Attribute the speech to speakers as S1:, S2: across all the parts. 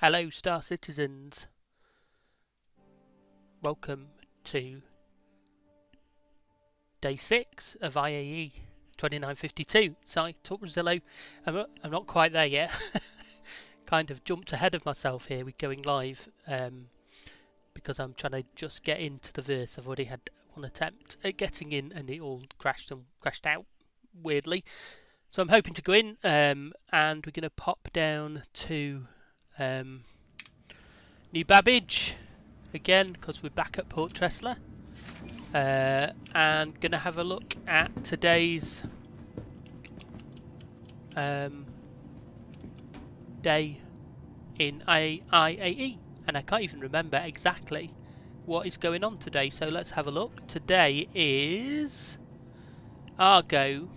S1: Hello, Star Citizens. Welcome to Day 6 of IAE 2952. Sorry, Torp Rasilo. I'm not quite there yet. Kind of jumped ahead of myself here with going live because I'm trying to just get into the verse. I've already had one attempt at getting in and it all crashed out weirdly. So I'm hoping to go in and we're going to pop down to New Babbage again because we're back at Torp Rasilo. And going to have a look at today's day in IAE, and I can't even remember exactly what is going on today, so let's have a look. Today is Agro,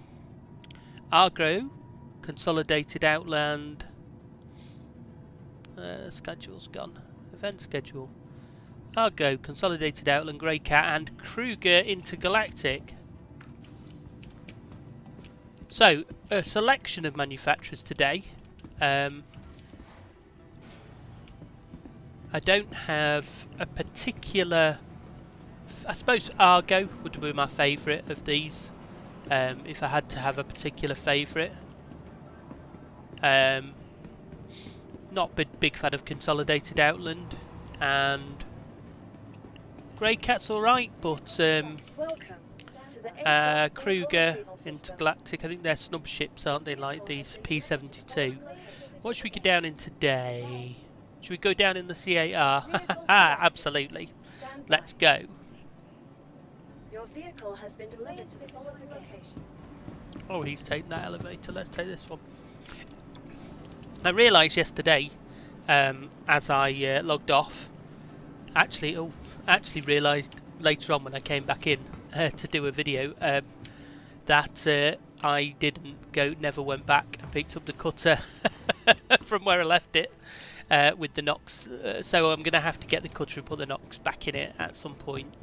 S1: Consolidated Outland, schedule's gone, event schedule. Argo, Consolidated Outland, Grey Cat and Kruger Intergalactic. So, a selection of manufacturers today. I don't have a particular... I suppose Argo would be my favourite of these, if I had to have a particular favourite. Not big fan of Consolidated Outland, and Grey Cat's alright, but Kruger Intergalactic, I think they're snub ships, aren't they, like these P-72. What should we go down in today? Should we go down in the CAR? Absolutely. Let's go.
S2: Your vehicle has been delivered to the following location.
S1: Oh, he's taking that elevator. Let's take this one. I realised yesterday, as I logged off, actually realised later on when I came back in to do a video that I never went back and picked up the cutter from where I left it with the Nox. So I'm going to have to get the cutter and put the Nox back in it at some point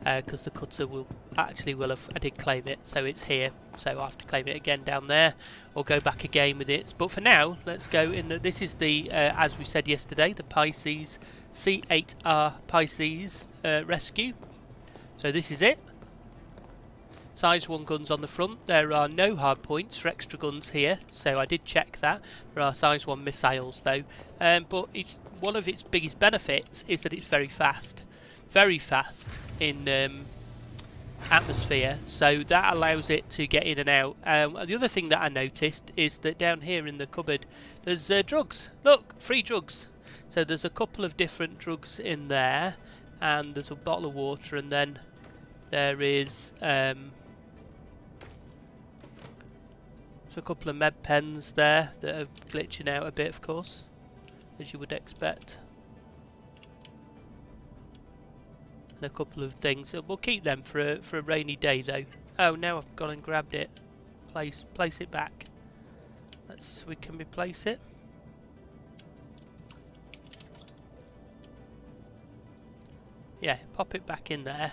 S1: because the cutter will have. I did claim it, so it's here. So I'll have to claim it again down there or go back again with it. But for now, let's go in. This is the, as we said yesterday, the Pisces C8R Pisces Rescue. So this is it. Size 1 guns on the front. There are no hard points for extra guns here, so I did check that. There are size 1 missiles though, but one of its biggest benefits is that it's very fast in atmosphere, so that allows it to get in and out. The other thing that I noticed is that down here in the cupboard there's drugs. Look, free drugs. So there's a couple of different drugs in there, and there's a bottle of water, and then there is there's a couple of med pens there that are glitching out a bit, of course, as you would expect. And a couple of things. We'll keep them for a rainy day though. Oh, now I've gone and grabbed it. Place it back. We can replace it. Yeah, pop it back in there.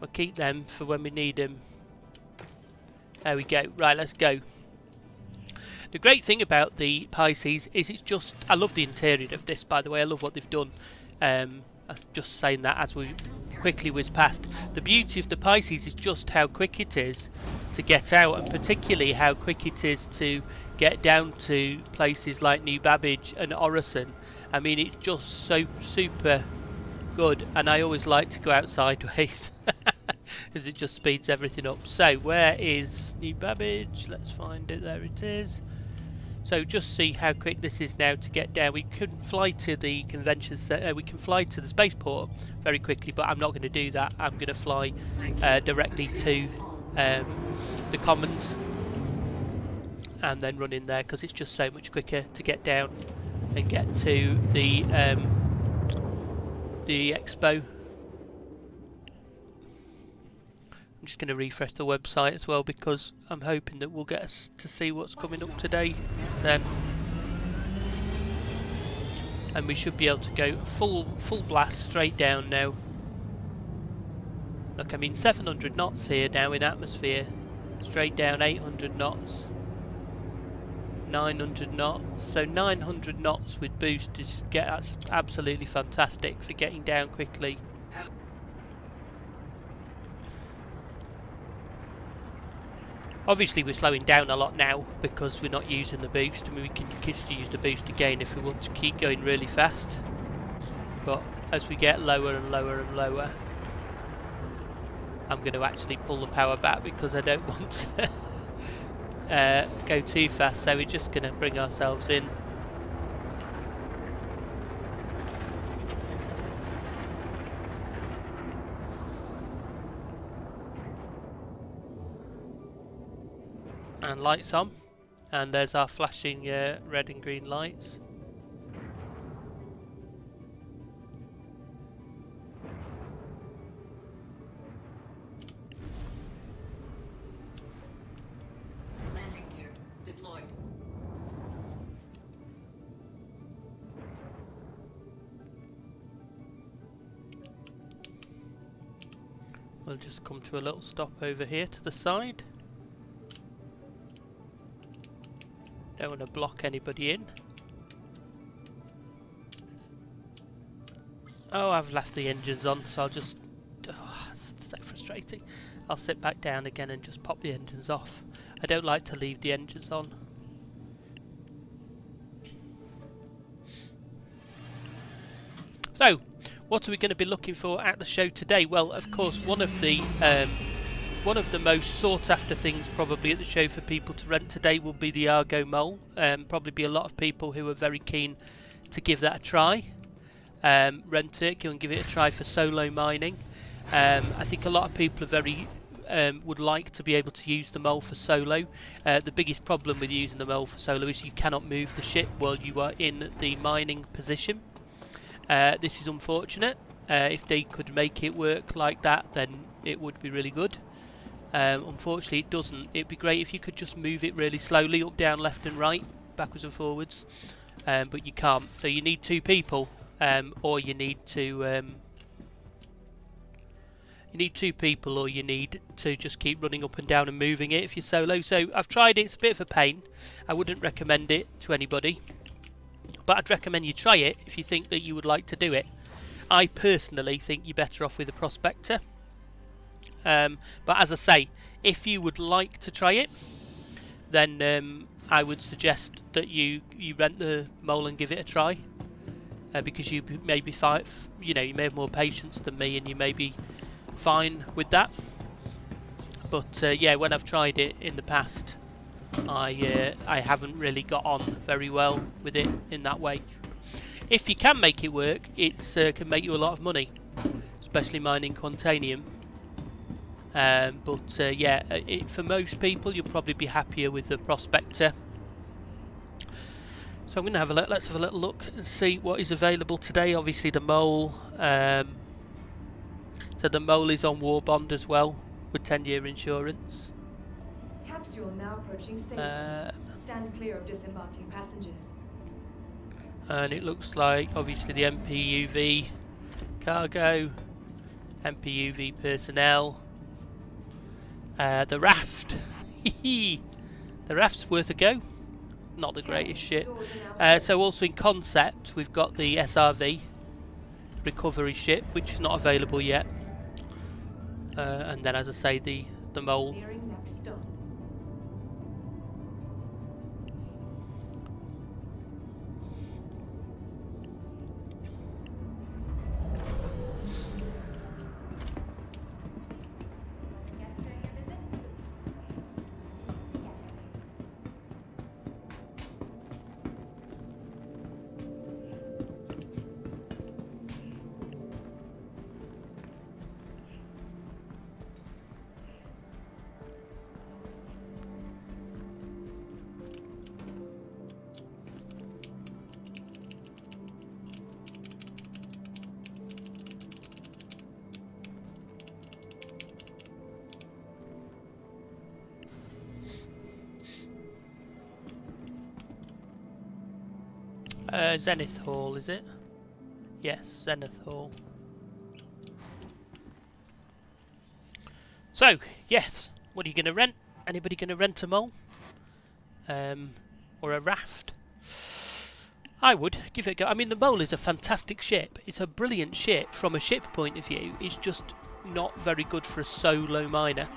S1: We'll keep them for when we need them. There we go. Right, let's go. The great thing about the Pisces is it's just... I love the interior of this, by the way. I love what they've done. I'm just saying that as we quickly whiz past. The beauty of the Pisces is just how quick it is to get out, and particularly how quick it is to get down to places like New Babbage and Orison. I mean, it's just so super good, and I always like to go out sideways because it just speeds everything up. So where is New Babbage? Let's find it. There it is. So just see how quick this is now to get down. We can fly to the convention center, we can fly to the spaceport very quickly, but I'm not going to do that. I'm going to fly directly to the Commons and then run in there because it's just so much quicker to get down and get to the expo. I'm just going to refresh the website as well because I'm hoping that we'll get us to see what's coming up today then. And we should be able to go full blast straight down now. Look, I mean 700 knots here now in atmosphere. Straight down 800 knots. 900 knots. So 900 knots with boost is that's absolutely fantastic for getting down quickly. Obviously we're slowing down a lot now because we're not using the boost. I mean, we can just use the boost again if we want to keep going really fast. But as we get lower and lower and lower, I'm going to actually pull the power back because I don't want to go too fast. So we're just going to bring ourselves in. And lights on, and there's our flashing red and green lights.
S2: Landing gear deployed.
S1: We'll just come to a little stop over here to the side. Don't want to block anybody in. Oh, I've left the engines on, so I'll just... Oh, it's so frustrating. I'll sit back down again and just pop the engines off. I don't like to leave the engines on. So, what are we going to be looking for at the show today? Well, of course, one of the most sought after things probably at the show for people to rent today will be the Argo Mole. Probably be a lot of people who are very keen to give that a try. Rent it, go and give it a try for solo mining. I think a lot of people are very would like to be able to use the mole for solo. The biggest problem with using the mole for solo is you cannot move the ship while you are in the mining position. This is unfortunate. If they could make it work like that, then it would be really good. Unfortunately it doesn't. It'd be great if you could just move it really slowly, up, down, left and right, backwards and forwards, but you can't. So you need two people, or you need to just keep running up and down and moving it if you're solo. So I've tried it, it's a bit of a pain. I wouldn't recommend it to anybody, but I'd recommend you try it if you think that you would like to do it. I personally think you're better off with a Prospector. But as I say, if you would like to try it, then I would suggest that you rent the mole and give it a try, because you may be you may have more patience than me, and you may be fine with that. But yeah, when I've tried it in the past, I haven't really got on very well with it in that way. If you can make it work, it can make you a lot of money, especially mining Quantanium. But yeah, for most people you'll probably be happier with the Prospector. So I'm going to have let's have a little look and see what is available today. Obviously the mole, so the mole is on War Bond as well, with 10-year insurance.
S3: Capsule now approaching station. Stand clear of disembarking passengers.
S1: And it looks like obviously the MPUV cargo, MPUV personnel. The raft, the raft's worth a go. Not the greatest shit. So also in concept we've got the SRV recovery ship, which is not available yet. And then, as I say, the mole.
S3: Nearing next stop.
S1: Zenith Hall, is it? Yes, Zenith Hall. So, yes, what are you going to rent? Anybody going to rent a mole? or a raft. I would give it a go. I mean, the Mole is a fantastic ship. It's a brilliant ship from a ship point of view. It's just not very good for a solo miner.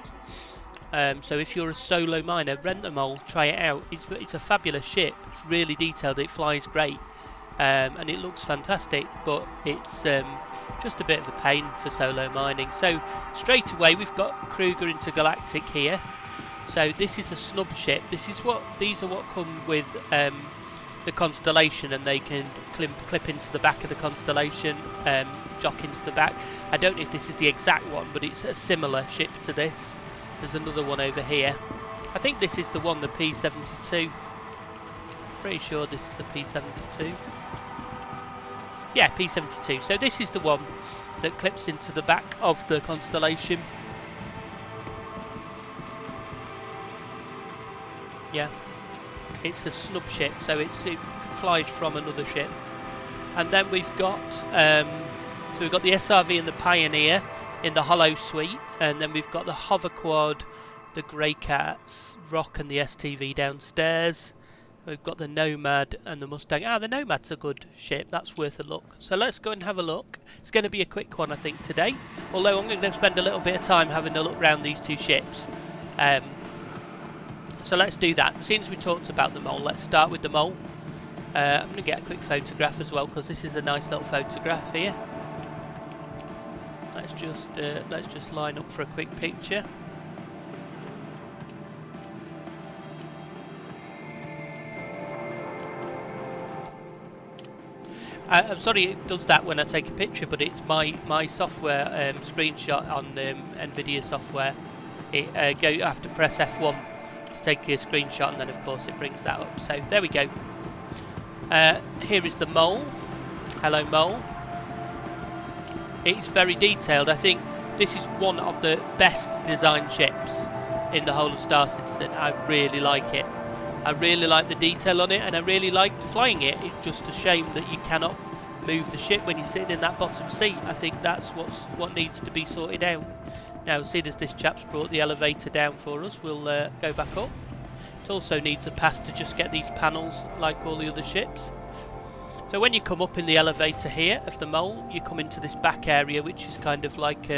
S1: So if you're a solo miner, rent the Mole, try it out. It's a fabulous ship. It's really detailed. It flies great, and it looks fantastic. But it's just a bit of a pain for solo mining. So straight away we've got Kruger Intergalactic here. So this is a snub ship. These are what come with the Constellation, and they can clip into the back of the Constellation, jock into the back. I don't know if this is the exact one, but it's a similar ship to this. There's another one over here. I think this is the one, the P-72. Pretty sure this is the P-72. Yeah, P-72. So this is the one that clips into the back of the Constellation. Yeah. It's a snub ship, so it flies from another ship. And then we've got the SRV and the Pioneer in the Hollow Suite, and then we've got the Hover Quad, the Grey Cats, Rock and the STV downstairs. We've got the Nomad and the Mustang. The Nomad's a good ship, that's worth a look. So let's go and have a look. It's going to be a quick one, I think, today, although I'm going to spend a little bit of time having a look around these two ships. So let's do that. As soon as we talked about the Mole, let's start with the Mole. I'm going to get a quick photograph as well, because this is a nice little photograph here. Let's just line up for a quick picture. I'm sorry it does that when I take a picture, but it's my software screenshot on NVIDIA software. You have to press F1 to take a screenshot, and then of course it brings that up. So there we go. Here is the Mole. Hello, Mole. It's very detailed. I think this is one of the best designed ships in the whole of Star Citizen. I really like it. I really like the detail on it, and I really liked flying it. It's just a shame that you cannot move the ship when you're sitting in that bottom seat. I think that's what needs to be sorted out. Now, seeing as this chap's brought the elevator down for us, we'll go back up. It also needs a pass to just get these panels like all the other ships. So when you come up in the elevator here of the Mole, you come into this back area, which is kind of like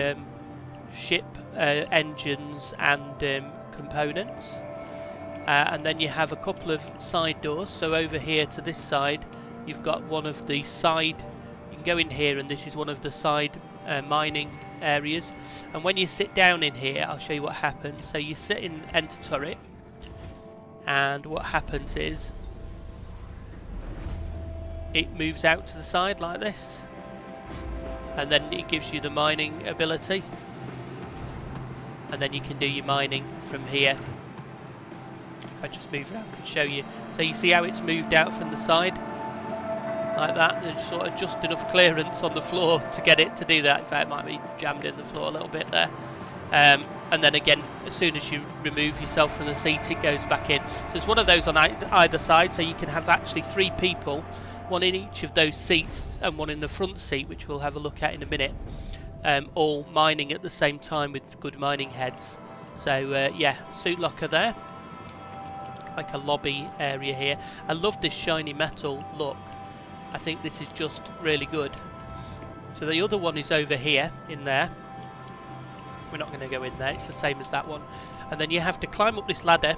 S1: ship engines and components. And then you have a couple of side doors. So over here to this side, you've got one of the side. You can go in here, and this is one of the side mining areas. And when you sit down in here, I'll show you what happens. So you sit in enter turret, and what happens is it moves out to the side like this, and then it gives you the mining ability, and then you can do your mining from here. If I just move around, I can show you. So you see how it's moved out from the side like that. There's sort of just enough clearance on the floor to get it to do that. In fact, it might be jammed in the floor a little bit there. And then again, as soon as you remove yourself from the seat, it goes back in. So there's one of those on either side, so you can have actually 3 people, one in each of those seats and one in the front seat, which we'll have a look at in a minute, all mining at the same time with good mining heads. So yeah, suit locker there, like a lobby area here. I love this shiny metal look. I think this is just really good. So the other one is over here in there. We're not going to go in there, it's the same as that one. And then you have to climb up this ladder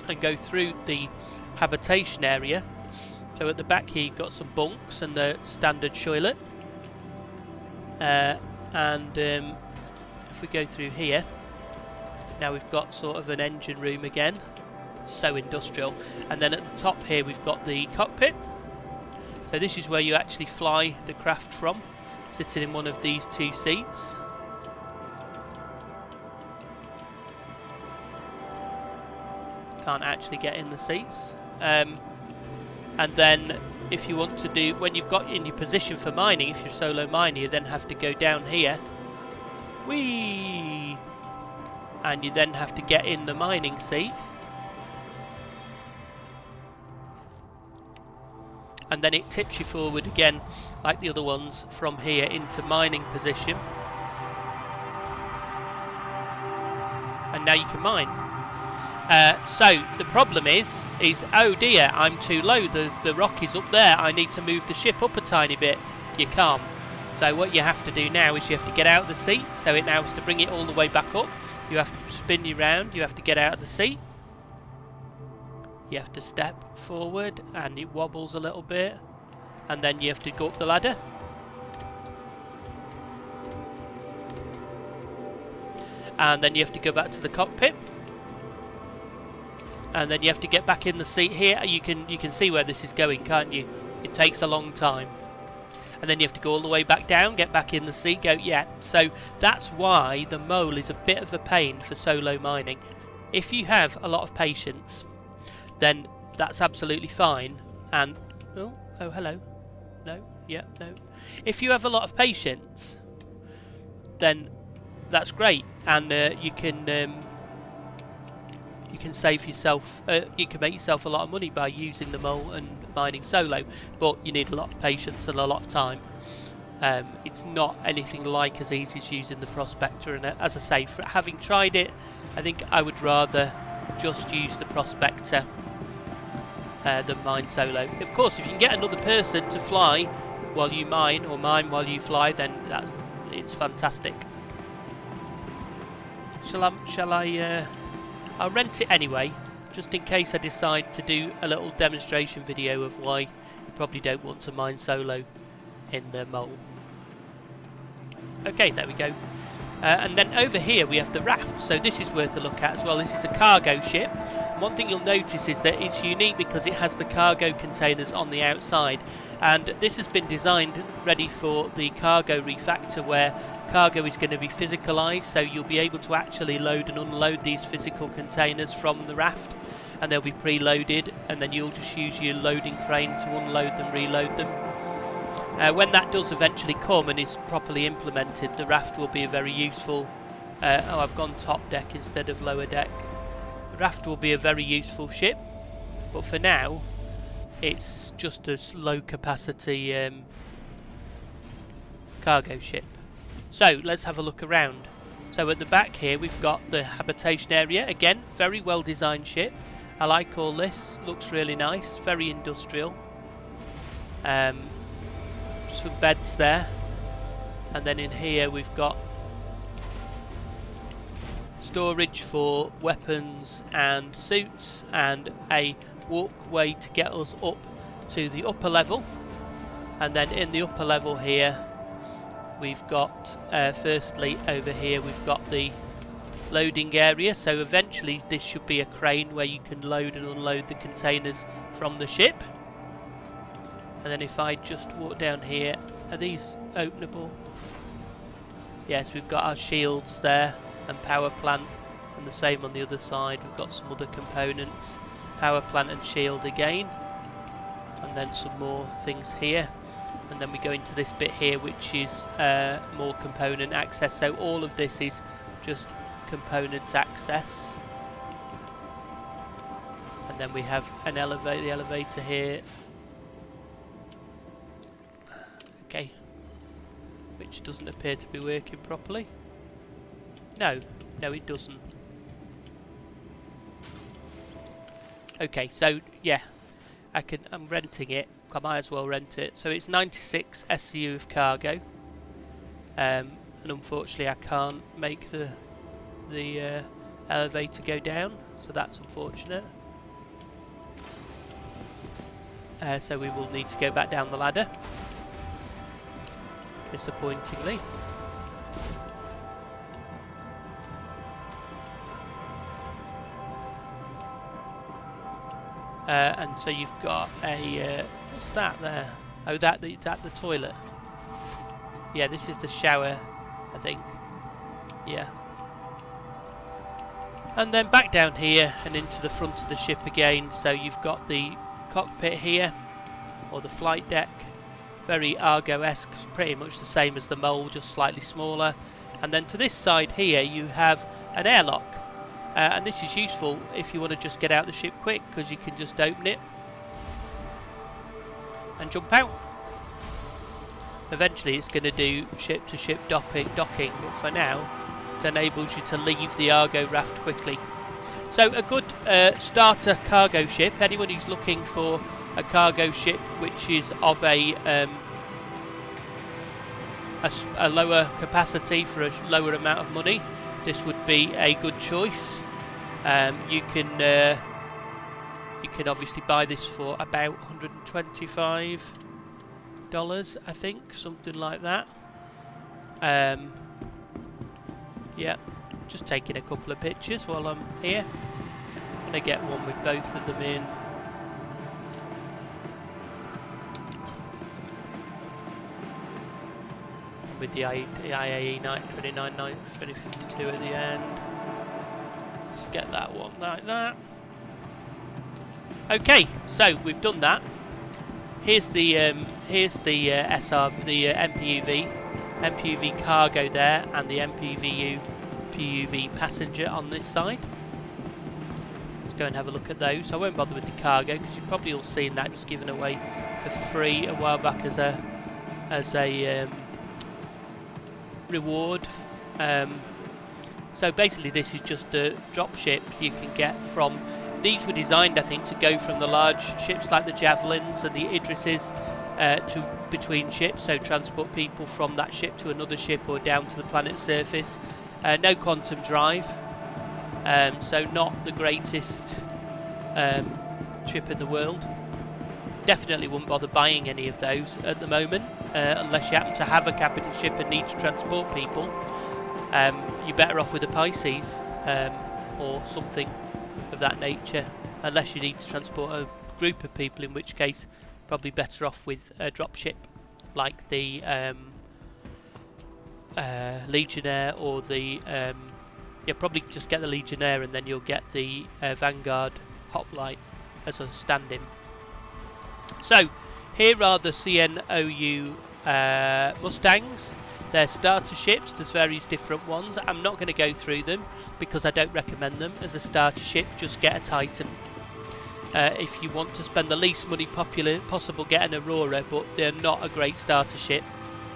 S1: and go through the habitation area. So at the back here you've got some bunks and the standard toilet. If we go through here, now we've got sort of an engine room again. So industrial. And then at the top here we've got the cockpit. So this is where you actually fly the craft from, sitting in one of these 2 seats. Can't actually get in the seats. And then if you want to do, when you've got in your position for mining, if you're solo miner, you then have to go down here. Whee! And you then have to get in the mining seat. And then it tips you forward again, like the other ones, from here into mining position. And now you can mine. So the problem is oh dear, I'm too low, the rock is up there, I need to move the ship up a tiny bit. You can't. So what you have to do now is you have to get out of the seat, so it now has to bring it all the way back up. You have to spin you round, you have to get out of the seat. You have to step forward and it wobbles a little bit, and then you have to go up the ladder. And then you have to go back to the cockpit. And then you have to get back in the seat here. You can see where this is going, can't you? It takes a long time. And then you have to go all the way back down, get back in the seat, go, yeah. So that's why the mole is a bit of a pain for solo mining. If you have a lot of patience, then that's absolutely fine. And, oh hello. No, yeah, no. If you have a lot of patience, then that's great. And you can save yourself, you can make yourself a lot of money by using the mole and mining solo, but you need a lot of patience and a lot of time. It's not anything like as easy as using the prospector, and as I say, for having tried it, I think I would rather just use the prospector than mine solo. Of course, if you can get another person to fly while you mine, or mine while you fly, then it's fantastic. Shall I I'll rent it anyway, just in case I decide to do a little demonstration video of why you probably don't want to mine solo in the mole. Okay, there we go. And then over here we have the raft, so this is worth a look at as well. This is a cargo ship. And one thing you'll notice is that it's unique because it has the cargo containers on the outside, and this has been designed ready for the cargo refactor, where cargo is going to be physicalized, so you'll be able to actually load and unload these physical containers from the raft, and they'll be preloaded, and then you'll just use your loading crane to unload them, reload them. When that does eventually come and is properly implemented, the raft will be a very useful... oh, I've gone top deck instead of lower deck. The raft will be a very useful ship, but for now it's just a low capacity cargo ship. So let's have a look around. So at the back here we've got the habitation area. Again, very well designed ship. I like all this, looks really nice, very industrial. Some beds there, and then in here we've got storage for weapons and suits, and a walkway to get us up to the upper level. And then in the upper level here we've got firstly over here we've got the loading area, so eventually this should be a crane where you can load and unload the containers from the ship. And then if I just walk down here, are these openable? Yes, we've got our shields there and power plant, and the same on the other side. We've got some other components, power plant and shield again, and then some more things here. And then we go into this bit here, which is more component access. So all of this is just component access. And then we have an elevator, the elevator here. Okay, which doesn't appear to be working properly. No, it doesn't. Okay, so yeah, I'm renting it. I might as well rent it. So it's 96 SCU of cargo, and unfortunately I can't make the elevator go down, so that's unfortunate. So we will need to go back down the ladder, disappointingly. And so you've got a what's that there? Oh, that the toilet. Yeah, this is the shower, I think. Yeah. And then back down here and into the front of the ship again. So you've got the cockpit here, or the flight deck. Very Argo-esque, pretty much the same as the mole, just slightly smaller. And then to this side here you have an airlock. And this is useful if you want to just get out the ship quick, because you can just open it and jump out. Eventually it's going to do ship-to-ship docking, but for now it enables you to leave the Argo raft quickly. So a good starter cargo ship, anyone who's looking for a cargo ship which is of a lower capacity for a lower amount of money, this would be a good choice. You can obviously buy this for about $125, I think, something like that. Yeah, just taking a couple of pictures while I'm here. I'm going to get one with both of them in. With the IAE 2052 at the end. Let's get that one like that. Okay, so we've done that. Here's the SR, the MPUV cargo there, and the MPUV passenger on this side. Let's go and have a look at those. I won't bother with the cargo because you've probably all seen that was given away for free a while back as a reward. So basically this is just a drop ship you can get from. These were designed, I think, to go from the large ships like the Javelins and the Idrises to between ships, so transport people from that ship to another ship or down to the planet's surface. No quantum drive, so not the greatest ship in the world. Definitely wouldn't bother buying any of those at the moment, unless you happen to have a capital ship and need to transport people. You're better off with a Pisces or something of that nature, unless you need to transport a group of people, in which case probably better off with a dropship like the Legionnaire or the probably just get the Legionnaire and then you'll get the Vanguard Hoplite as a stand-in. So here are the CNOU Mustangs. They're starter ships. There's various different ones. I'm not going to go through them because I don't recommend them as a starter ship. Just get a Titan. If you want to spend the least money possible, get an Aurora, but they're not a great starter ship,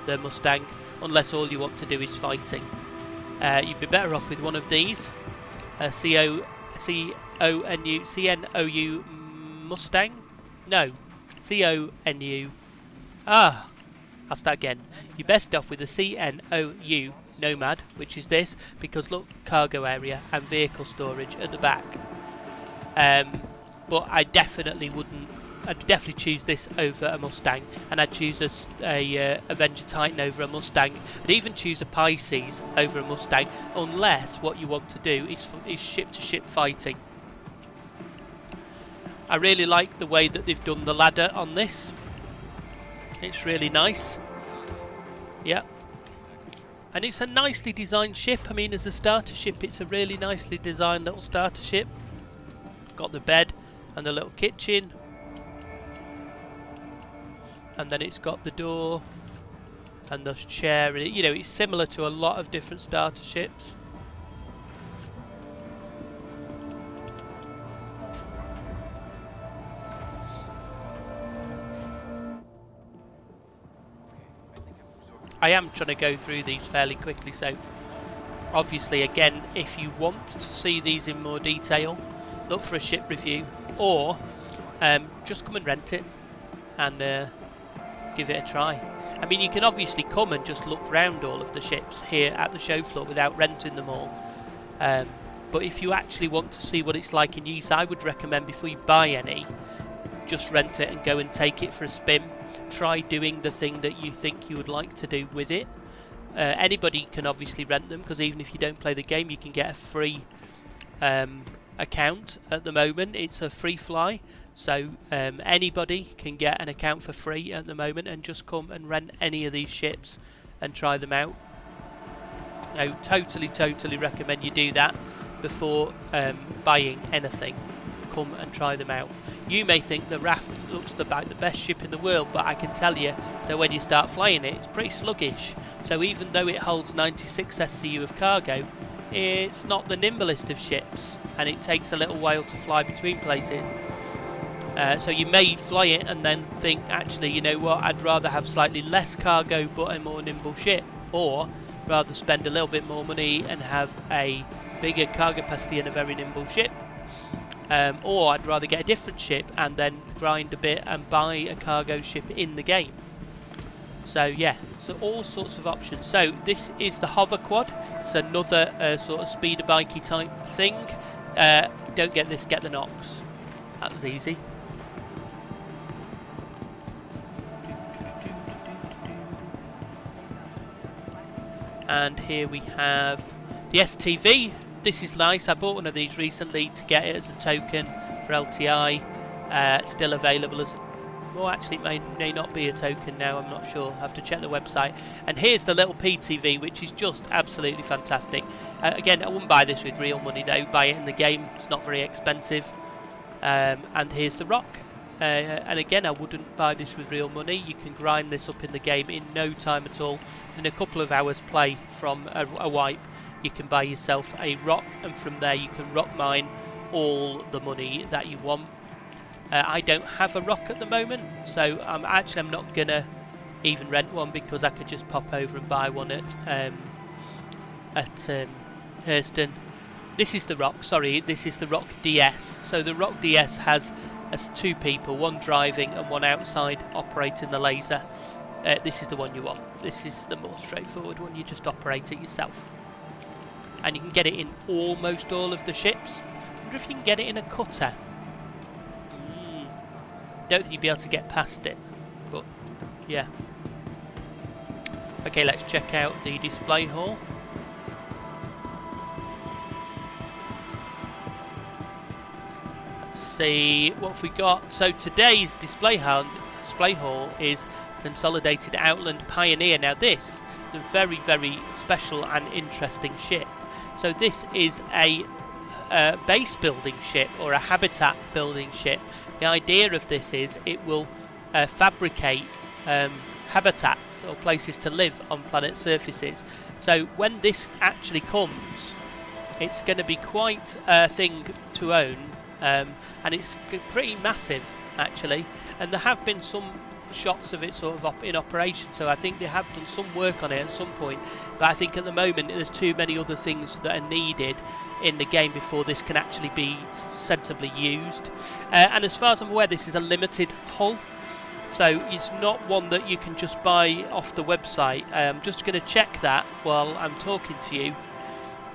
S1: the Mustang, unless all you want to do is fighting. You'd be better off with one of these, CNOU Mustang? No, CONU. I'll start again. You're best off with a CNOU Nomad, which is this, because look, cargo area and vehicle storage at the back. But I definitely wouldn't. I'd definitely choose this over a Mustang, and I'd choose a Avenger Titan over a Mustang. I'd even choose a Pisces over a Mustang, unless what you want to do is ship-to-ship fighting. I really like the way that they've done the ladder on this. It's really nice. Yeah. And it's a nicely designed ship. I mean, as a starter ship, it's a really nicely designed little starter ship. Got the bed and the little kitchen. And then it's got the door and the chair. You know, it's similar to a lot of different starter ships. I am trying to go through these fairly quickly, so obviously again, if you want to see these in more detail, look for a ship review, or just come and rent it and give it a try. I mean, you can obviously come and just look round all of the ships here at the show floor without renting them all, but if you actually want to see what it's like in use, I would recommend before you buy any, just rent it and go and take it for a spin. Try doing the thing that you think you would like to do with it. Anybody can obviously rent them, because even if you don't play the game, you can get a free account at the moment. It's a free fly, so anybody can get an account for free at the moment and just come and rent any of these ships and try them out. I totally recommend you do that before buying anything. Come and try them out. You may think the Raft looks like the best ship in the world, but I can tell you that when you start flying it, it's pretty sluggish. So even though it holds 96 SCU of cargo, it's not the nimblest of ships, and it takes a little while to fly between places. So you may fly it and then think, actually, you know what, I'd rather have slightly less cargo but a more nimble ship, or rather spend a little bit more money and have a bigger cargo capacity and a very nimble ship. or I'd rather get a different ship and then grind a bit and buy a cargo ship in the game. So yeah, so all sorts of options. So this is the hover quad. It's another sort of speeder bikey type thing. Don't get this, get the Nox. That was easy. And here we have the STV. This is nice. I bought one of these recently to get it as a token for LTI. It's still available as well, actually it may not be a token now, I'm not sure. I have to check the website. And here's the little PTV, which is just absolutely fantastic. Again, I wouldn't buy this with real money though. Buy it in the game, it's not very expensive. And here's the rock. And again, I wouldn't buy this with real money. You can grind this up in the game in no time at all. In a couple of hours play from a wipe, you can buy yourself a rock, and from there you can rock mine all the money that you want. I don't have a rock at the moment, so I'm not gonna even rent one, because I could just pop over and buy one at Hurston. This is the rock. Sorry, this is the Rock DS. So the Rock DS has two people, one driving and one outside operating the laser. This is the one you want. This is the more straightforward one. You just operate it yourself, and you can get it in almost all of the ships. I wonder if you can get it in a cutter. Don't think you'd be able to get past it, but yeah. Okay, let's check out the display hall. Let's see what have we got. So today's display hall is Consolidated Outland Pioneer. Now this is a very, very special and interesting ship. So this is a base building ship, or a habitat building ship. The idea of this is it will fabricate habitats or places to live on planet surfaces. So when this actually comes, it's going to be quite a thing to own, and it's pretty massive actually. And there have been some shots of it sort of in operation, so I think they have done some work on it at some point, but I think at the moment there's too many other things that are needed in the game before this can actually be sensibly used. And as far as I'm aware, this is a limited hull, so it's not one that you can just buy off the website. I'm just going to check that while I'm talking to you,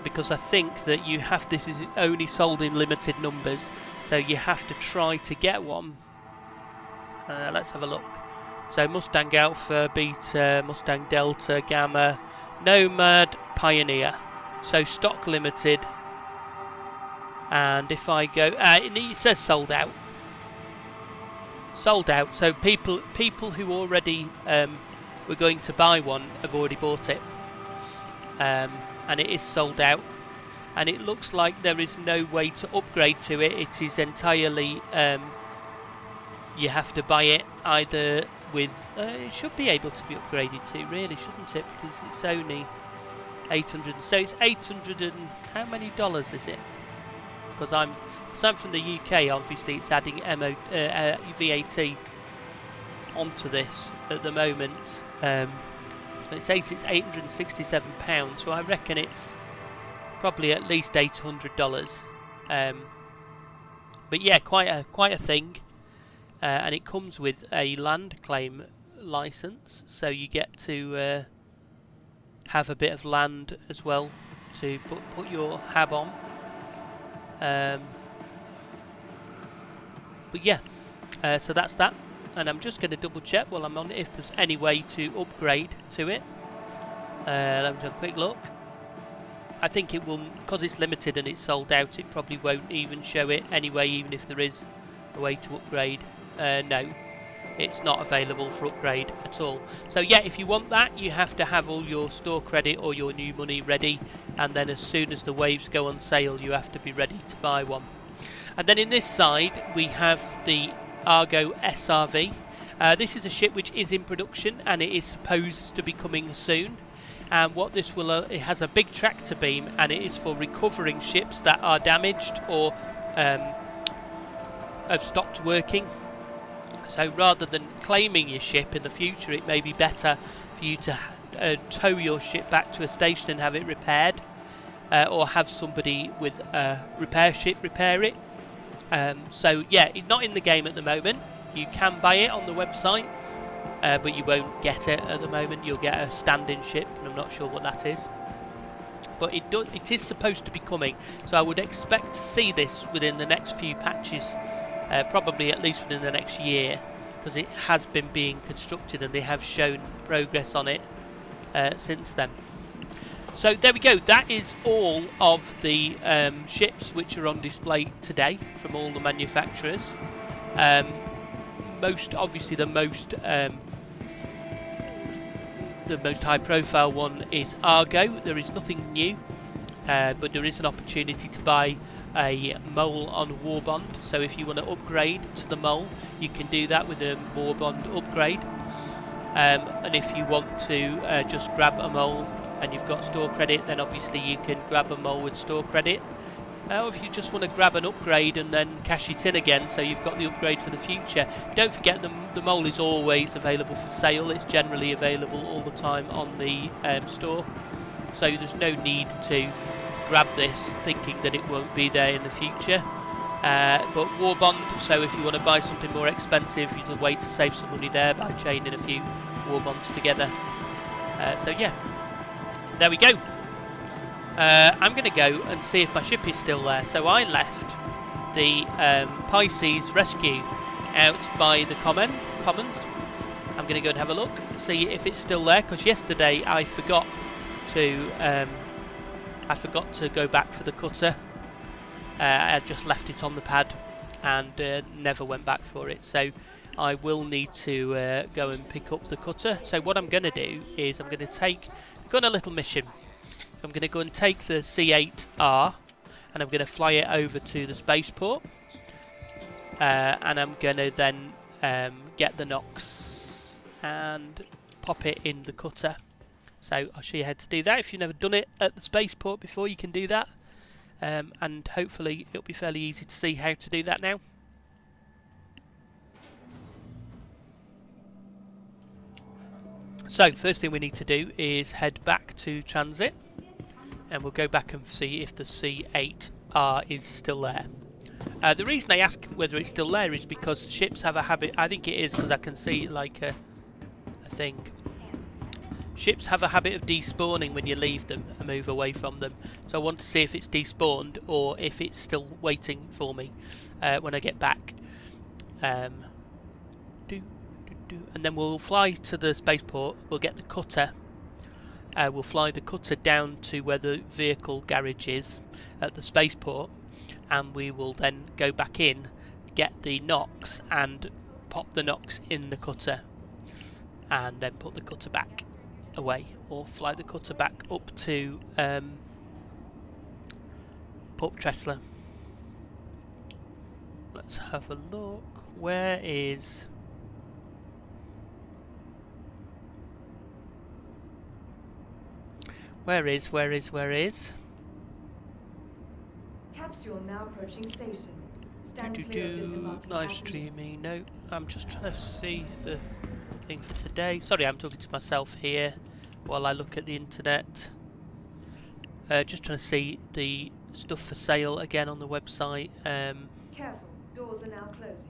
S1: because I think that this is only sold in limited numbers, so you have to try to get one. Let's have a look. So Mustang Alpha, Beta, Mustang Delta, Gamma, Nomad, Pioneer. So stock limited. And if I go, it says sold out. Sold out. So people who already were going to buy one have already bought it. And it is sold out. And it looks like there is no way to upgrade to it. It is entirely, you have to buy it either with, it should be able to be upgraded to, really, shouldn't it? Because it's only 800. So it's 800 and how many dollars is it? Because I'm from the UK, obviously it's adding VAT onto this at the moment. So it says it's £867, so I reckon it's probably at least $800. But yeah, quite a thing. And it comes with a land claim license, so you get to have a bit of land as well to put your hab on. But yeah, so that's that, and I'm just going to double check while I'm on it if there's any way to upgrade to it. Let me have a quick look. I think it will, because it's limited and it's sold out, it probably won't even show it anyway, even if there is a way to upgrade. No, it's not available for upgrade at all. So yeah, if you want that, you have to have all your store credit or your new money ready, and then as soon as the waves go on sale, you have to be ready to buy one. And then in this side, we have the Argo SRV. This is a ship which is in production, and it is supposed to be coming soon. And what this will, it has a big tractor beam, and it is for recovering ships that are damaged or have stopped working. So rather than claiming your ship in the future, it may be better for you to tow your ship back to a station and have it repaired, or have somebody with a repair ship repair it. So yeah, it's not in the game at the moment. You can buy it on the website, but you won't get it at the moment. You'll get a stand-in ship, and I'm not sure what that is. But it is supposed to be coming, so I would expect to see this within the next few patches, probably at least within the next year, because it has been being constructed and they have shown progress on it since then. So there we go, that is all of the ships which are on display today from all the manufacturers. Obviously the most high profile one is Argo. There is nothing new, but there is an opportunity to buy a mole on Warbond. So if you want to upgrade to the mole, you can do that with a Warbond upgrade. And if you want to just grab a mole and you've got store credit, then obviously you can grab a mole with store credit. Or if you just want to grab an upgrade and then cash it in again, so you've got the upgrade for the future. Don't forget the mole is always available for sale. It's generally available all the time on the store, so there's no need to grab this thinking that it won't be there in the future. But Warbond, so if you want to buy something more expensive, there's a way to save some money there by chaining a few Warbonds together. So yeah, there we go. I'm going to go and see if my ship is still there. So I left the Pisces Rescue out by the commons. I'm going to go and have a look, see if it's still there, because yesterday I forgot to go back for the cutter. I just left it on the pad and never went back for it. So I will need to go and pick up the cutter. So what I'm going to do is I'm going to go on a little mission. I'm going to go and take the C8R and I'm going to fly it over to the spaceport, and I'm going to then get the NOx and pop it in the cutter. So I'll show you how to do that. If you've never done it at the spaceport before, you can do that, and hopefully it'll be fairly easy to see how to do that now. So first thing we need to do is head back to transit, and we'll go back and see if the C8R is still there. The reason I ask whether it's still there is because ships have a habit, I think it is because I can see like a thing. Ships have a habit of despawning when you leave them and move away from them. So I want to see if it's despawned or if it's still waiting for me when I get back. And then we'll fly to the spaceport, we'll get the cutter. We'll fly the cutter down to where the vehicle garage is at the spaceport, and we will then go back in, get the NOx and pop the NOx in the cutter, and then put the cutter back away, or fly the cutter back up to Torp Rasilo. Let's have a look. Where is... Where is?
S3: Capsule now approaching station. Stand clear of disembarking
S1: Live
S3: passengers.
S1: streaming. No, I'm just trying to see the thing for today. Sorry, I'm talking to myself here while I look at the internet. Just trying to see the stuff for sale again on the website.
S3: Careful, doors are now closing.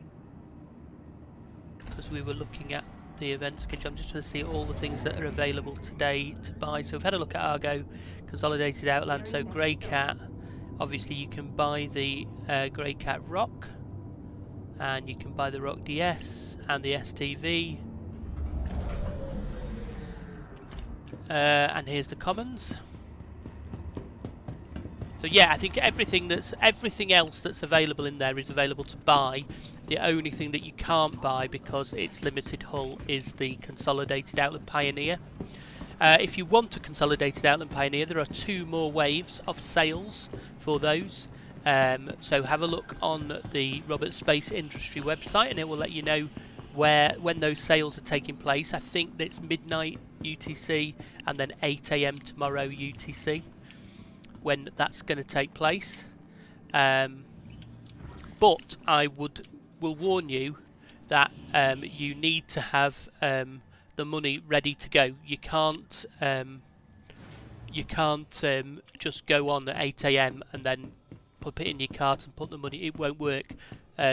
S1: Because we were looking at the event schedule. I'm just trying to see all the things that are available today to buy. So we've had a look at Argo, Consolidated Outland, so Grey Cat. Obviously you can buy the Grey Cat Rock, and you can buy the Rock DS and the STV. And here's the commons. So yeah, I think everything else that's available in there is available to buy. The only thing that you can't buy because it's limited hull is the Consolidated Outland Pioneer. If you want a Consolidated Outland Pioneer, there are 2 more waves of sales for those. So have a look on the Roberts Space Industry website, and it will let you know when those sales are taking place. I think it's midnight UTC and then 8 AM tomorrow UTC when that's going to take place. But I will warn you that you need to have the money ready to go. You can't just go on at 8 AM and then put it in your cart and put the money, it won't work.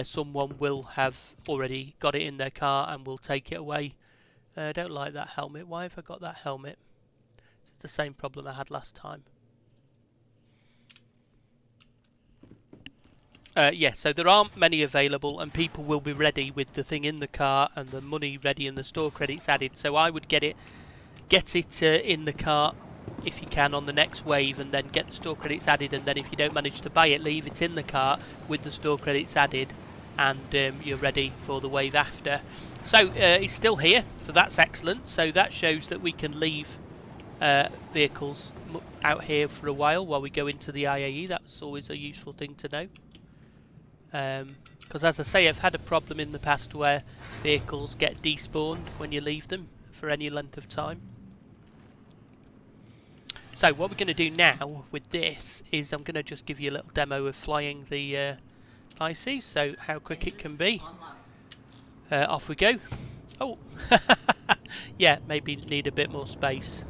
S1: Someone will have already got it in their car and will take it away. I don't like that helmet. Why have I got that helmet? It's the same problem I had last time. Yeah, so there aren't many available, and people will be ready with the thing in the car and the money ready and the store credits added. So I would get it in the car if you can on the next wave, and then get the store credits added. And then if you don't manage to buy it, leave it in the car with the store credits added, and you're ready for the wave after. So it's still here, so that's excellent. So that shows that we can leave vehicles out here for a while we go into the IAE. That's always a useful thing to know. Because as I say, I've had a problem in the past where vehicles get despawned when you leave them for any length of time. So what we're going to do now with this is I'm going to just give you a little demo of flying the Pisces, so how quick it can be. Off we go. Oh, yeah, maybe need a bit more space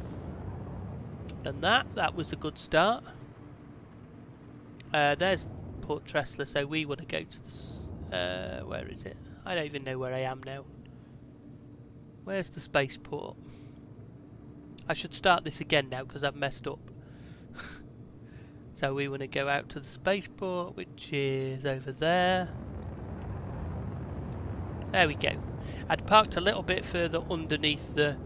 S1: than that. That was a good start. There's Torp Rasilo, so we want to go to this, where is it? I don't even know where I am now. Where's the spaceport? I should start this again now because I've messed up. So we want to go out to the spaceport, which is over there. There we go. I'd parked a little bit further underneath the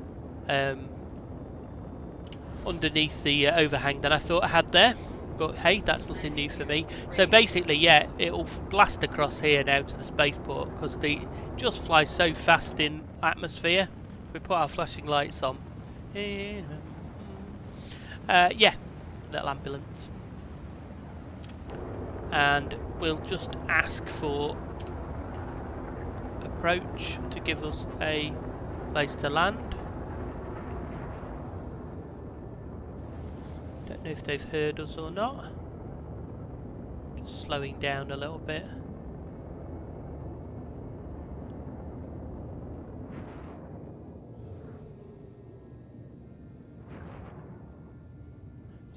S1: overhang than I thought I had there. But hey, that's nothing new for me. So basically, yeah, it'll blast across here now to the spaceport because it just flies so fast in atmosphere. We put our flashing lights on. Yeah, little ambulance. And we'll just ask for approach to give us a place to land. Don't know if they've heard us or not. Just slowing down a little bit.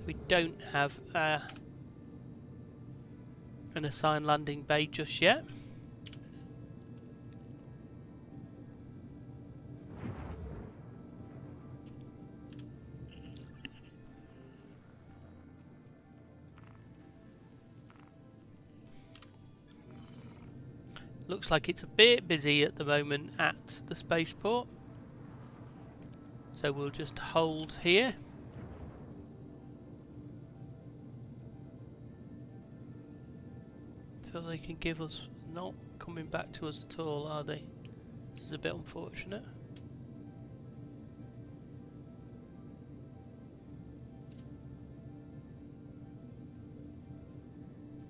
S1: We don't have an assigned landing bay just yet. Looks like it's a bit busy at the moment at the spaceport, so we'll just hold here. So they can give us, not coming back to us at all, are they? This is a bit unfortunate.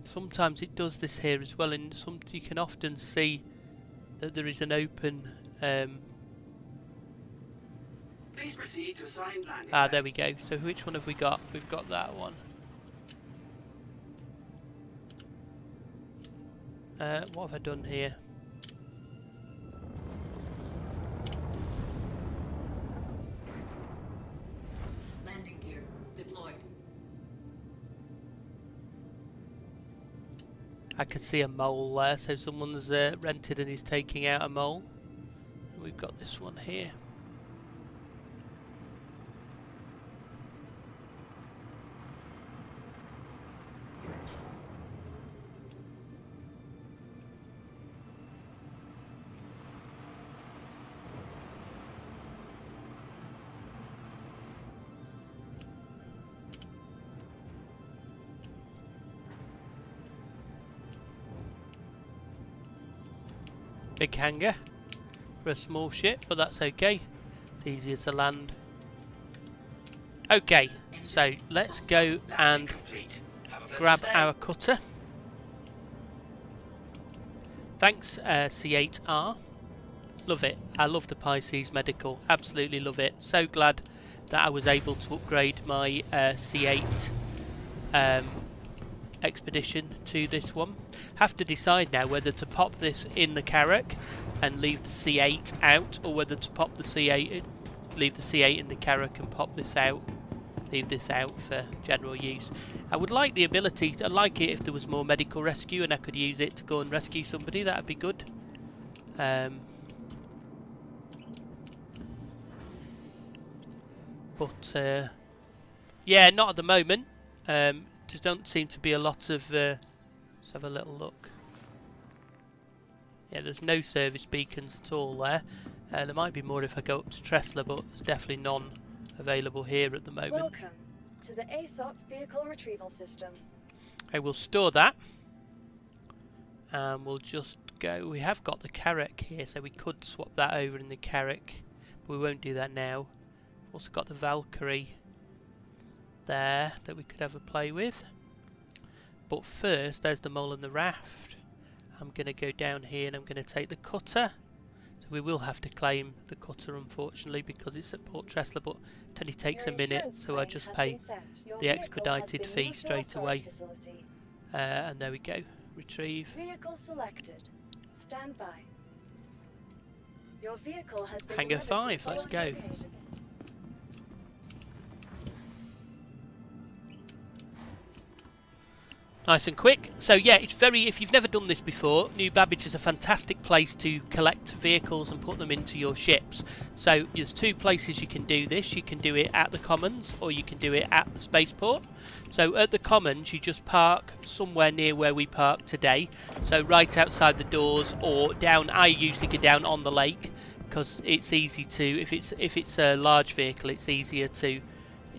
S1: Sometimes it does this here as well, and you can often see that there is an open.
S4: Please proceed to assigned landing.
S1: There we go. So which one have we got? We've got that one. What have I done here?
S5: Landing gear deployed.
S1: I could see a mole there, so someone's rented and is taking out a mole. And we've got this one here. Big hangar for a small ship, but that's okay. It's easier to land. Okay, so let's go and grab our cutter. Thanks, C8R. Love it. I love the Pisces Medical. Absolutely love it. So glad that I was able to upgrade my C8 expedition to this one. Have to decide now whether to pop this in the Carrack and leave the C8 out, or whether to pop the C8, leave the C8 in the Carrack and pop this out. leave this out for general use. I would like the ability, I'd like it if there was more medical rescue and I could use it to go and rescue somebody. That would be good. But yeah, not at the moment. Just don't seem to be a lot of... let's have a little look. Yeah, there's no service beacons at all there. There might be more if I go up to Tresla, but there's definitely none available here at the moment.
S2: Welcome to the ASOP vehicle retrieval system.
S1: I will store that. And we'll just go... We have got the Carrack here, so we could swap that over in the Carrack. But we won't do that now. Also got the Valkyrie there that we could have a play with. But first, there's the Mole and the Raft. I'm going to go down here and I'm going to take the Cutter. So we will have to claim the Cutter, unfortunately, because it's at Port Tresla, but it only takes a minute, so I just pay the expedited fee straight away. And there we go. Retrieve.
S2: Vehicle selected. Stand by. Your vehicle has been
S1: Hangar
S2: delivered to
S1: 5, let's
S2: the
S1: go.
S2: location.
S1: Nice and quick. So yeah, it's very, if you've never done this before, New Babbage is a fantastic place to collect vehicles and put them into your ships. So there's two places you can do this. You can do it at the Commons or you can do it at the spaceport. So at the Commons you just park somewhere near where we parked today. So right outside the doors or down, I usually go down on the lake because it's easy to, if it's a large vehicle it's easier to,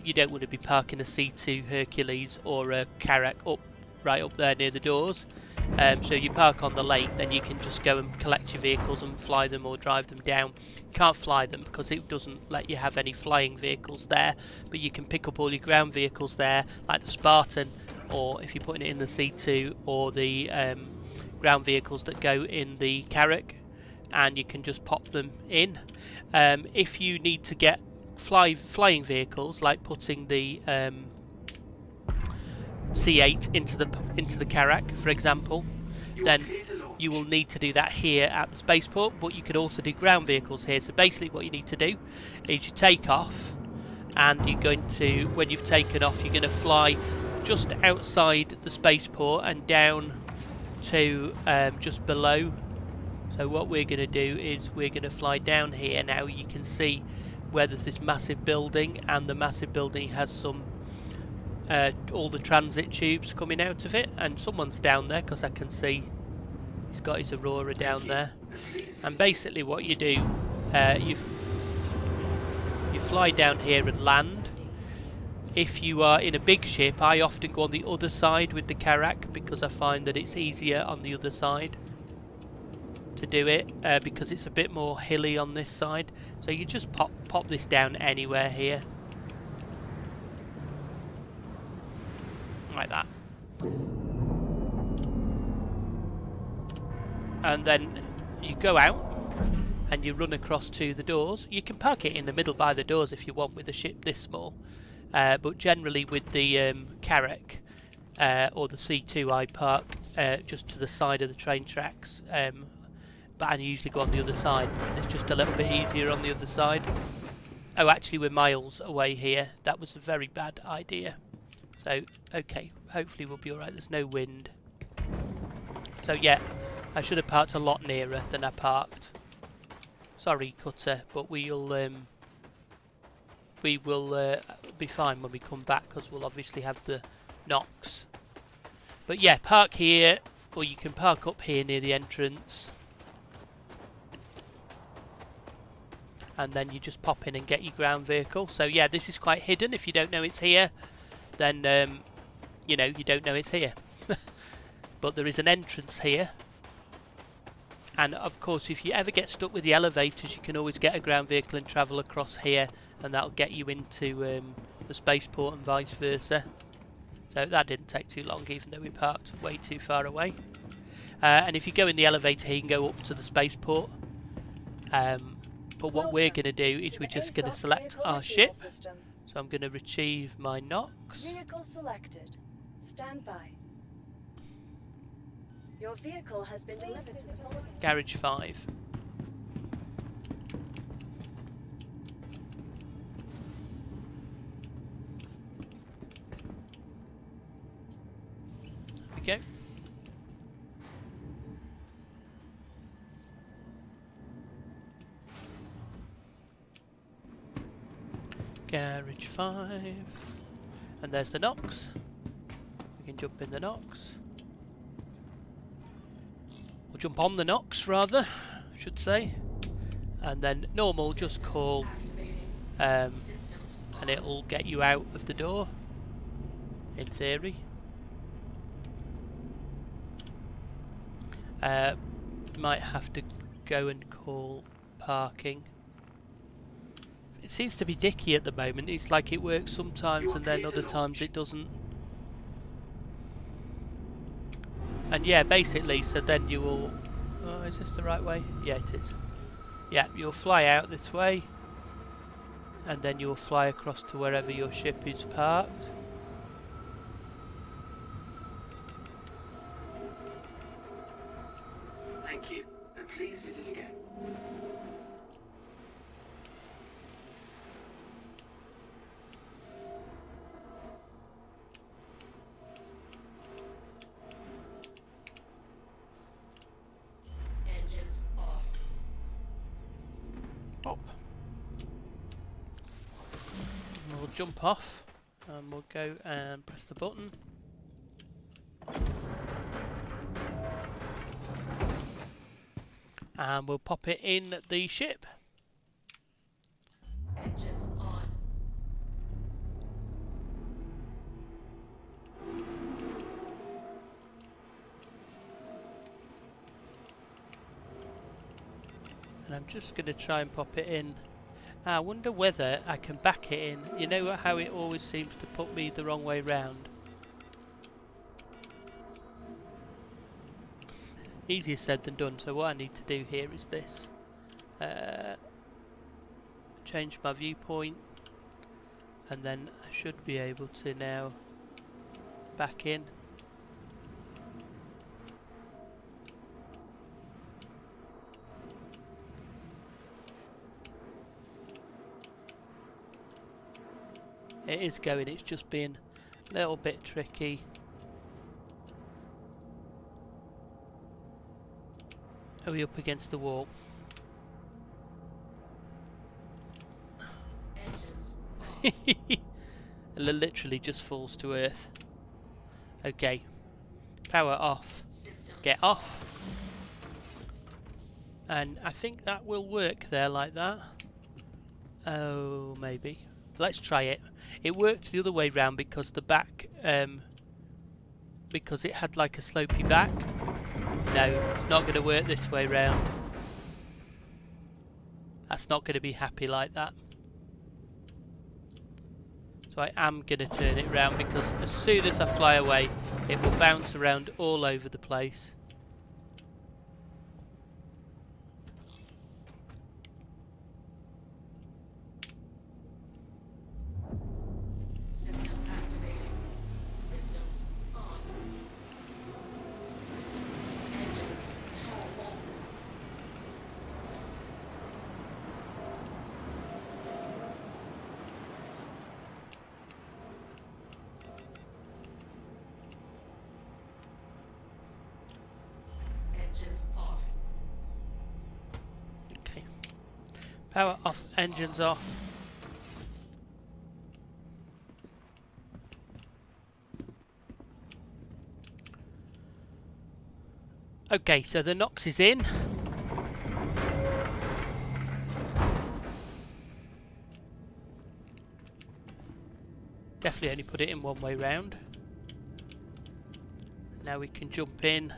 S1: you don't want to be parking a C2 Hercules or a Carrack up right up there near the doors. So you park on the lake, then you can just go and collect your vehicles and fly them or drive them down. You can't fly them because it doesn't let you have any flying vehicles there, but you can pick up all your ground vehicles there, like the Spartan, or if you're putting it in the C2, or the ground vehicles that go in the Carrack, and you can just pop them in. If you need to get flying vehicles, like putting the C8 into the Carrack, for example, then you will need to do that here at the spaceport, but you can also do ground vehicles here. So basically what you need to do is you take off, and you're going to, when you've taken off, you're going to fly just outside the spaceport and down to just below. So what we're going to do is we're going to fly down here. Now you can see where there's this massive building, and the massive building has some all the transit tubes coming out of it, and someone's down there because I can see he's got his Aurora down there. And basically what you do, you fly down here and land. If you are in a big ship, I often go on the other side with the Carrack because I find that it's easier on the other side to do it, because it's a bit more hilly on this side. So you just pop this down anywhere here, like that, and then you go out and you run across to the doors. You can park it in the middle by the doors if you want with a ship this small, but generally with the Carrack or the C2 I park just to the side of the train tracks, but I usually go on the other side because it's just a little bit easier on the other side. Oh, actually we're miles away here. That was a very bad idea. So, okay, hopefully we'll be alright. There's no wind. So yeah, I should have parked a lot nearer than I parked. Sorry, Cutter, but we'll be fine when we come back because we'll obviously have the knocks. But yeah, park here, or you can park up here near the entrance. And then you just pop in and get your ground vehicle. So yeah, this is quite hidden. If you don't know it's here, then you know, you don't know it's here. But there is an entrance here, and of course if you ever get stuck with the elevators, you can always get a ground vehicle and travel across here, and that'll get you into the spaceport and vice versa. So that didn't take too long, even though we parked way too far away. And if you go in the elevator here, you can go up to the spaceport. But what we're going to do is we're just going to select our ship. So I'm going to retrieve my knocks.
S2: Vehicle selected. Stand by. Your vehicle has been delivered to the following.
S1: Garage 5. Garage 5. And there's the Nox. We can jump in the Nox. Or jump on the Nox, rather, I should say. And then normal, just call, and it'll get you out of the door, in theory. Might have to go and call parking. It seems to be dicky at the moment. It's like it works sometimes and then other times it doesn't. And yeah, basically, so then you will... Oh, is this the right way? Yeah, it is. Yeah, you'll fly out this way. And then you'll fly across to wherever your ship is parked.
S4: Thank you, and please visit again.
S5: Engines off.
S1: Up. We'll jump off and we'll go and press the button. And we'll pop it in the ship.
S5: Engines on.
S1: And I'm just going to try and pop it in. I wonder whether I can back it in. You know how it always seems to put me the wrong way round? Easier said than done, so what I need to do here is this. Change my viewpoint, and then I should be able to now back in. It is going, it's just been a little bit tricky. Are we up against the wall?
S5: Engines
S1: It literally just falls to earth. Okay. Power off.
S5: systems.
S1: Get off. And I think that will work there like that. Oh, maybe. Let's try it. It worked the other way round because the back, because it had like a slopey back. No, it's not going to work this way round. That's not going to be happy like that. So I am going to turn it round because as soon as I fly away, it will bounce around all over the place.
S5: Systems activating. Systems on. Engines on. Engines off.
S1: Okay. Power off, engines off. Okay, so the Nox is in. Definitely only put it in one way round. Now we can jump in.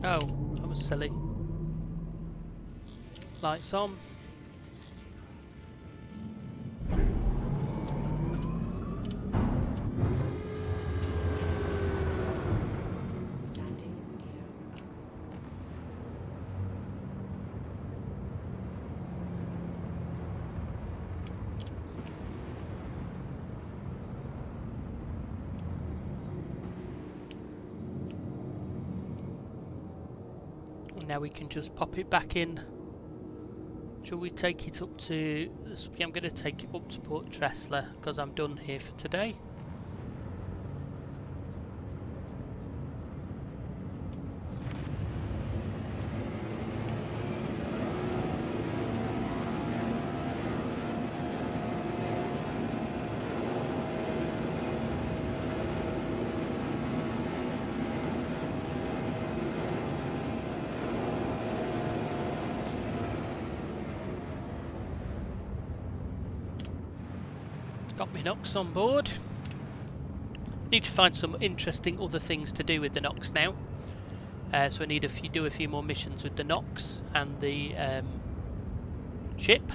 S1: Oh, that was silly. Lights on. Now we can just pop it back in. Shall we take it up to... I'm going to take it up to Port Tressler because I'm done here for today. Got my Nox on board. Need to find some interesting other things to do with the Nox now. So I need to do a few more missions with the Nox and the ship.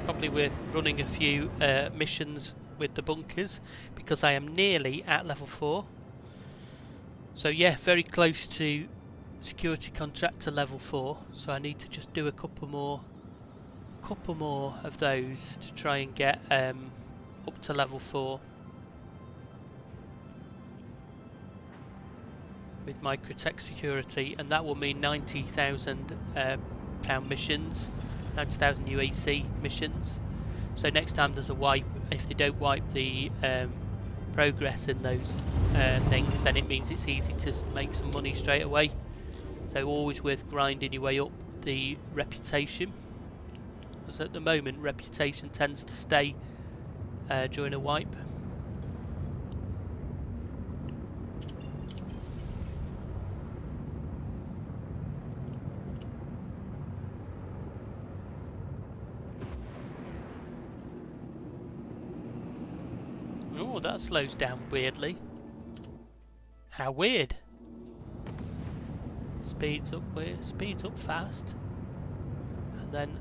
S1: Probably worth running a few missions with the bunkers because I am nearly at level 4. So yeah, very close to security contractor level 4. So I need to just do a couple more of those to try and get up to level 4 with Microtech security, and that will mean 90,000 pound missions, 90,000 UAC missions. So next time there's a wipe, if they don't wipe the progress in those things, then it means it's easy to make some money straight away. So always worth grinding your way up the reputation, because at the moment reputation tends to stay during a wipe. Oh, that slows down weirdly. How weird. Speeds up weird, speeds up fast. And then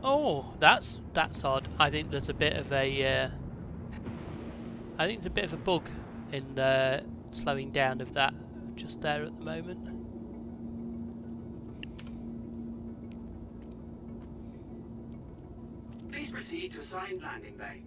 S1: oh, that's odd. I think there's a bit of a I think there's a bit of a bug in the slowing down of that just there at the moment.
S4: Please proceed to assigned landing bay.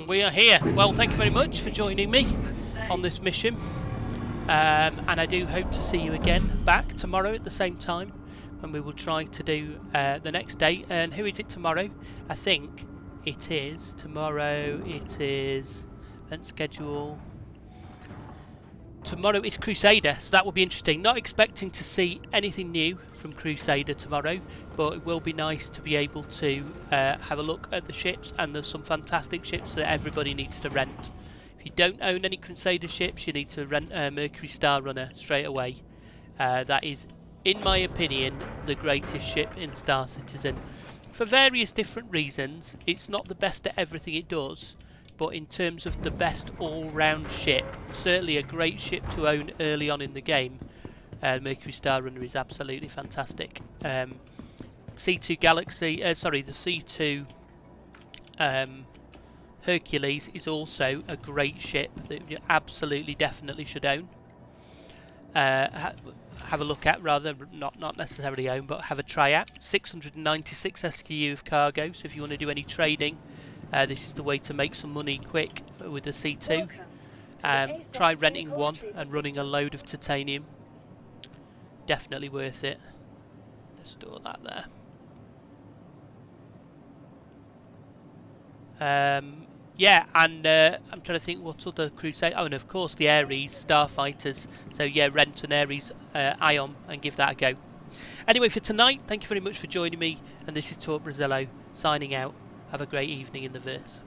S1: We are here. Well, thank you very much for joining me on this mission, and I do hope to see you again back tomorrow at the same time, and we will try to do the next day. And who is it tomorrow? I think it is tomorrow. It is event schedule. Tomorrow it's Crusader, so that will be interesting. Not expecting to see anything new from Crusader tomorrow, but it will be nice to be able to have a look at the ships, and there's some fantastic ships that everybody needs to rent. If you don't own any Crusader ships, you need to rent a Mercury Star Runner straight away. That is, in my opinion, the greatest ship in Star Citizen. For various different reasons, it's not the best at everything it does, but in terms of the best all-round ship, certainly a great ship to own early on in the game, Mercury Star Runner is absolutely fantastic. C2 Galaxy, the C2 Hercules is also a great ship that you absolutely definitely should own. Have a look at, rather, not necessarily own, but have a try at. 696 SKU of cargo, so if you want to do any trading, this is the way to make some money quick with the C2. Try renting one and running a load of titanium. Definitely worth it. Let's store that there. Yeah, and I'm trying to think what other Crusade. Oh, and of course the Ares Starfighters. So yeah, rent an Ares Ion and give that a go. Anyway, for tonight, thank you very much for joining me, and this is Torp Rasilo signing out. Have a great evening in the verse.